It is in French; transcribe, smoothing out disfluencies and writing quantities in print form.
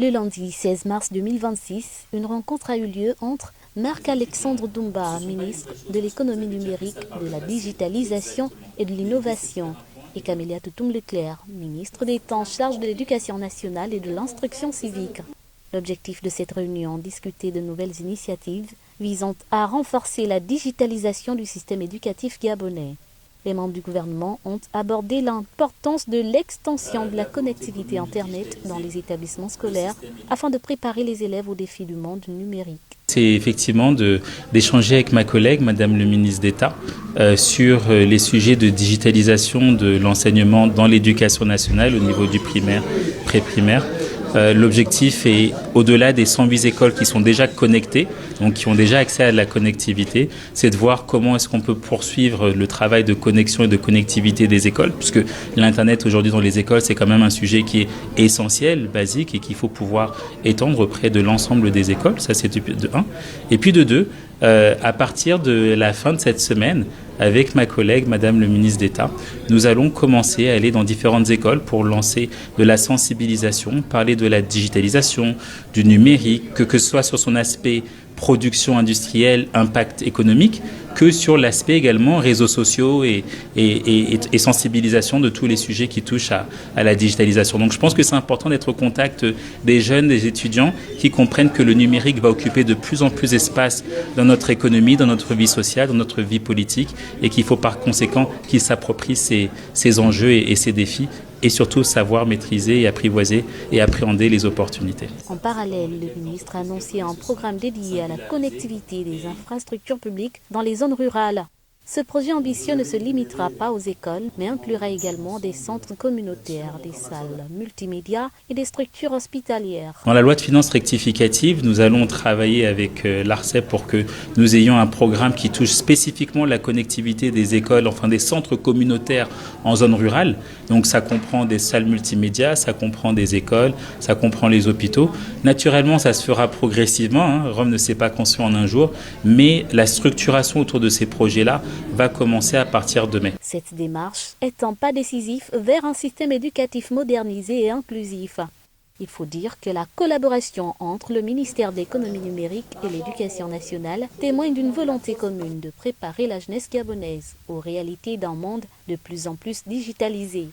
Le lundi 16 mars 2026, une rencontre a eu lieu entre Marc-Alexandre Doumba, ministre de l'économie numérique, de la digitalisation et de l'innovation, et Camélia Toutoum-Leclerc, ministre d'État en charge de l'éducation nationale et de l'instruction civique. L'objectif de cette réunion, discuter de nouvelles initiatives visant à renforcer la digitalisation du système éducatif gabonais. Les membres du gouvernement ont abordé l'importance de l'extension de la connectivité Internet dans les établissements scolaires afin de préparer les élèves aux défis du monde numérique. C'est effectivement d'échanger avec ma collègue, Madame le ministre d'État, sur les sujets de digitalisation de l'enseignement dans l'éducation nationale au niveau du primaire, pré-primaire. L'objectif est, au-delà des 108 écoles qui sont déjà connectées, donc qui ont déjà accès à la connectivité, c'est de voir comment est-ce qu'on peut poursuivre le travail de connexion et de connectivité des écoles, puisque l'Internet aujourd'hui dans les écoles, c'est quand même un sujet qui est essentiel, basique, et qu'il faut pouvoir étendre auprès de l'ensemble des écoles. Ça, c'est de un. Et puis de deux, à partir de la fin de cette semaine, avec ma collègue, Madame le ministre d'État, nous allons commencer à aller dans différentes écoles pour lancer de la sensibilisation, parler de la digitalisation, du numérique, que ce soit sur son aspect production industrielle, impact économique, que sur l'aspect également réseaux sociaux et sensibilisation de tous les sujets qui touchent à la digitalisation. Donc je pense que c'est important d'être au contact des jeunes, des étudiants qui comprennent que le numérique va occuper de plus en plus d'espace dans notre économie, dans notre vie sociale, dans notre vie politique, et qu'il faut par conséquent qu'ils s'approprient ces enjeux et ces défis, et surtout savoir maîtriser et apprivoiser et appréhender les opportunités. En parallèle, le ministre a annoncé un programme dédié à la connectivité des infrastructures publiques dans les zones rurales. Ce projet ambitieux ne se limitera pas aux écoles, mais inclura également des centres communautaires, des salles multimédia et des structures hospitalières. Dans la loi de finances rectificative, nous allons travailler avec l'ARCEP pour que nous ayons un programme qui touche spécifiquement la connectivité des écoles, enfin des centres communautaires en zone rurale. Donc ça comprend des salles multimédia, ça comprend des écoles, ça comprend les hôpitaux. Naturellement, ça se fera progressivement. Rome ne s'est pas construit en un jour, mais la structuration autour de ces projets-là va commencer à partir de mai. Cette démarche est un pas décisif vers un système éducatif modernisé et inclusif. Il faut dire que la collaboration entre le ministère de l'économie numérique et l'éducation nationale témoigne d'une volonté commune de préparer la jeunesse gabonaise aux réalités d'un monde de plus en plus digitalisé.